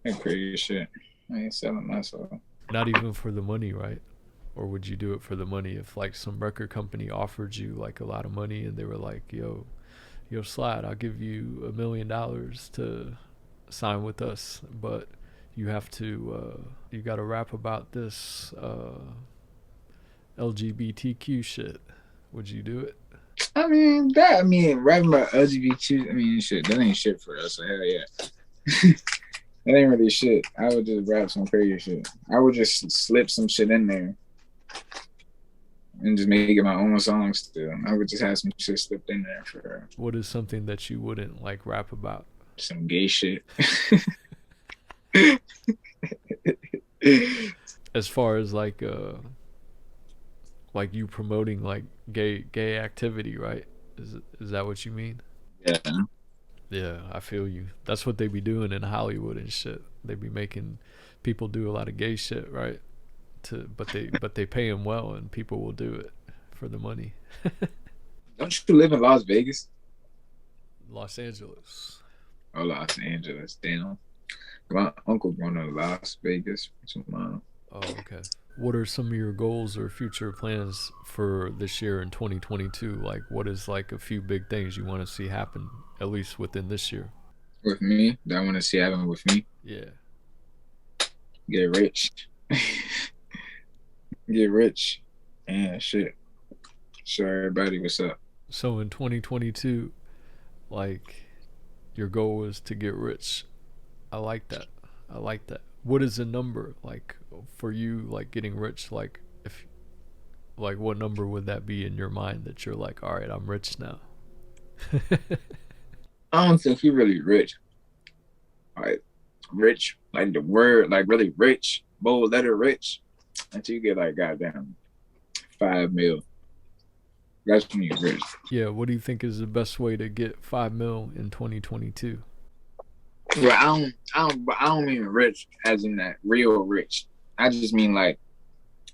That crazy shit. I ain't selling my soul. Not even for the money, right? Or would you do it for the money if like some record company offered you like a lot of money and they were like, yo, Slide, I'll give you $1 million to sign with us, but you have to you got to rap about this LGBTQ shit. Would you do it? I mean, rapping about LGBT, I mean, shit, that ain't shit for us. So hell yeah. That ain't really shit. I would just rap some crazy shit. I would just slip some shit in there and just make it my own song still. I would just have some shit slipped in there for What is something that you wouldn't like rap about? some gay shit. As far as like you promoting like gay activity, right? Is that what you mean? Yeah. Yeah, I feel you. That's what they be doing in Hollywood and shit. They be making people do a lot of gay shit, right? But they pay them well, and people will do it for the money. Don't you live in Las Vegas? Los Angeles. Oh, Los Angeles. Damn. My uncle going to Las Vegas tomorrow. Oh, okay. What are some of your goals or future plans for this year in 2022? Like, what is like a few big things you want to see happen, at least within this year? With me, that I want to see happen with me. Yeah. Get rich. Get rich. And shit. Show everybody what's up. So in 2022, like, your goal is to get rich. I like that. I like that. What is a number like for you? Like getting rich. Like if like what number would that be in your mind that you're like, all right, I'm rich now? I don't think he really rich. Like rich, like the word, like really rich, bold letter rich. Until you get like goddamn 5 mil. That's when you're rich. Yeah. What do you think is the best way to get 5 mil in 2022? Well, I don't mean rich as in that real rich. I just mean like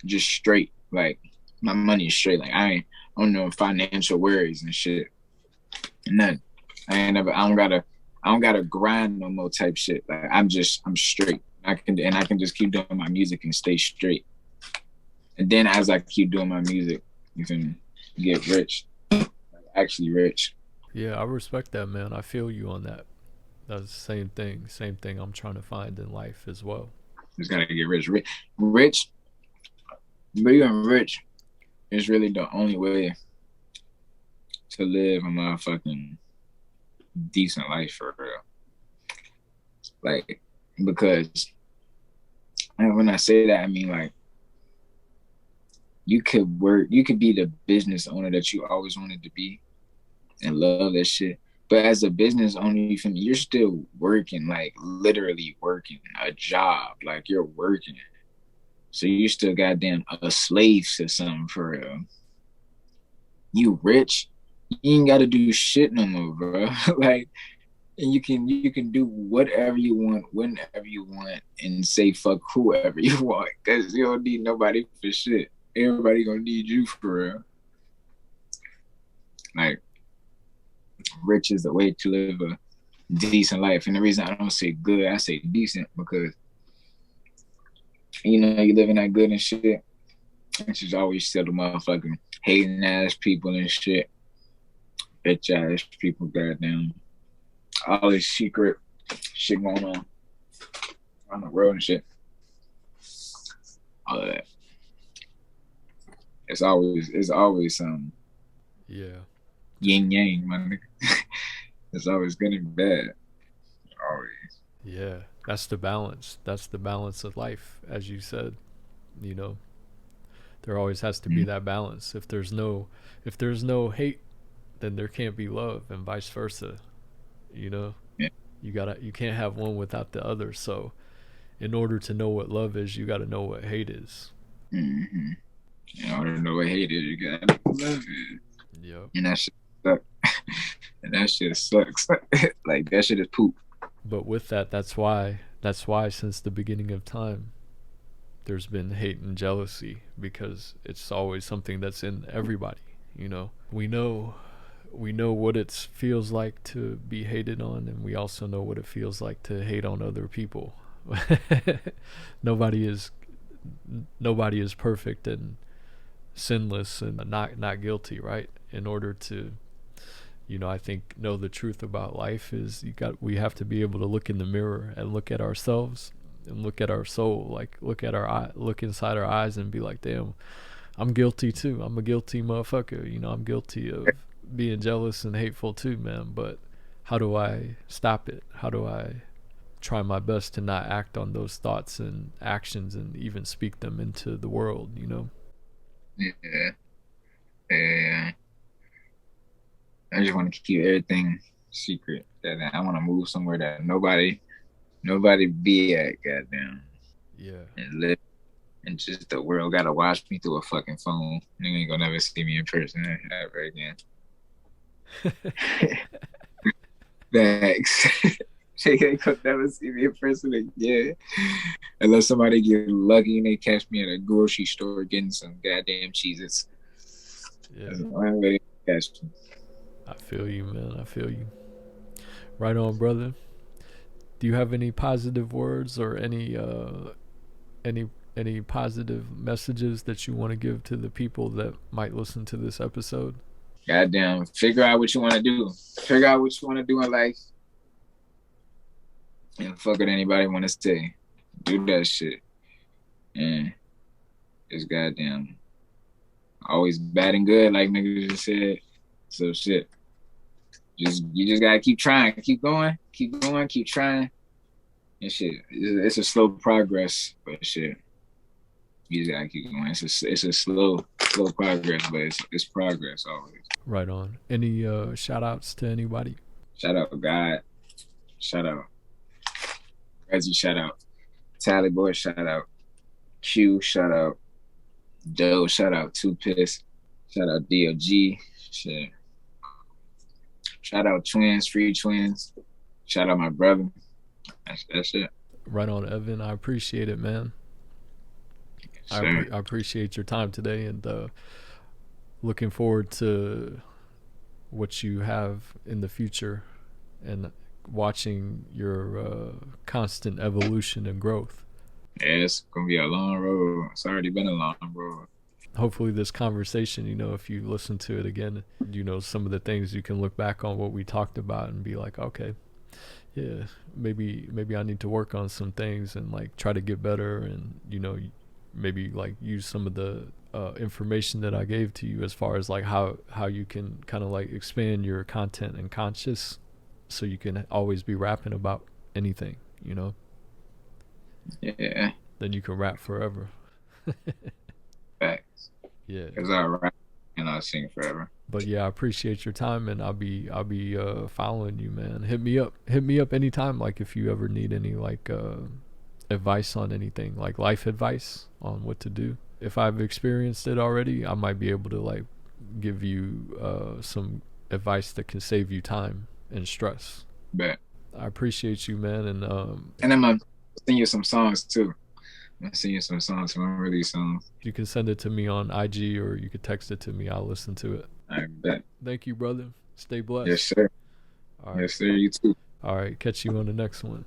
just straight. Like my money is straight. Like I don't know financial worries and shit. None. I don't gotta grind no more type shit. Like I'm straight. I can just keep doing my music and stay straight. And then as I keep doing my music, you can get rich. Like actually rich. Yeah, I respect that, man. I feel you on that. That's the same thing. Same thing I'm trying to find in life as well. Just gotta get rich. Rich, being rich is really the only way to live a motherfucking decent life for real. Like, because and when I say that, I mean like you could be the business owner that you always wanted to be and love that shit. But as a business owner, you're still working, like literally working a job, like you're working. So you still goddamn a slave to something for real. You rich, you ain't got to do shit no more, bro. Like, and you can do whatever you want, whenever you want, and say fuck whoever you want, cause you don't need nobody for shit. Everybody gonna need you for real. Like, rich is the way to live a decent life, and the reason I don't say good, I say decent, because you know you living that good and shit. It's just always still the motherfucking hating ass people and shit, bitch ass people, goddamn, all this secret shit going on the road and shit. All of that. It's always something. Yeah. yin yang, my nigga. It's always good and bad. Always. Yeah, that's the balance. That's the balance of life, as you said. You know, there always has to be that balance. If there's no hate, then there can't be love, and vice versa. You know, Yeah. you can't have one without the other. So, in order to know what love is, you got to know what hate is. Mm-hmm. In order to know what hate is, you gotta love it. Yep. And that shit sucks. And that shit sucks. Like that shit is poop. But with that, that's why since the beginning of time, there's been hate and jealousy, because it's always something that's in everybody. You know, we know what it feels like to be hated on, and we also know what it feels like to hate on other people. nobody is perfect and sinless and not guilty, right? In order to, you know, I think know the truth about life is we have to be able to look in the mirror and look at ourselves and look at our soul, like look inside our eyes and be like, damn, I'm guilty too. I'm a guilty motherfucker. You know, I'm guilty of being jealous and hateful too, man. But how do I stop it? How do I try my best to not act on those thoughts and actions and even speak them into the world, you know? Yeah. Yeah. I just want to keep everything secret. That I want to move somewhere that nobody be at, goddamn. Yeah. And live. And just the world gotta watch me through a fucking phone. You ain't gonna never see me in person ever again. Thanks. They ain't gonna never see me in person again. Unless somebody get lucky and they catch me at a grocery store getting some goddamn Cheez-Its. Yeah. That's the only way they catch me. I feel you, man. I feel you. Right on, brother. Do you have any positive words or any positive messages that you want to give to the people that might listen to this episode? Goddamn, figure out what you want to do. Figure out what you want to do in life. And fuck what anybody want to say. Do that shit. And it's goddamn always bad and good, like niggas just said. So shit. You just gotta keep trying, keep going, keep trying. And shit. It's a slow progress, but shit. You just gotta keep going. It's a slow progress, but it's progress always. Right on. Any shout outs to anybody? Shout out God. Shout out Reggie. Shout out Tally Boy. Shout out Q. Shout out Doe. Shout out Two Piss. Shout out DOG. Shit. Shout out Twins, Free Twins. Shout out my brother. That's it. Right on, Evan. I appreciate it, man. Sure. I appreciate your time today, and looking forward to what you have in the future and watching your constant evolution and growth. Yeah, it's going to be a long road. It's already been a long road. Hopefully this conversation, you know, if you listen to it again, you know, some of the things you can look back on what we talked about and be like, okay, yeah, maybe I need to work on some things and like try to get better, and, you know, maybe like use some of the information that I gave to you as far as like how you can kind of like expand your content and conscious so you can always be rapping about anything, you know? Yeah. Then you can rap forever. Facts. Yeah. Because I rap and I sing forever. But yeah, I appreciate your time, and I'll be following you, man. Hit me up anytime, like if you ever need any like advice on anything, like life advice on what to do. If I've experienced it already, I might be able to like give you some advice that can save you time and stress. Bet. I appreciate you, man, and I'm gonna sing you some songs too. I'm gonna sing you some songs from release songs. You can send it to me on IG or you could text it to me. I'll listen to it. I bet. Thank you, brother. Stay blessed. Yes, sir. All right. Yes, sir. You too. All right. Catch you on the next one.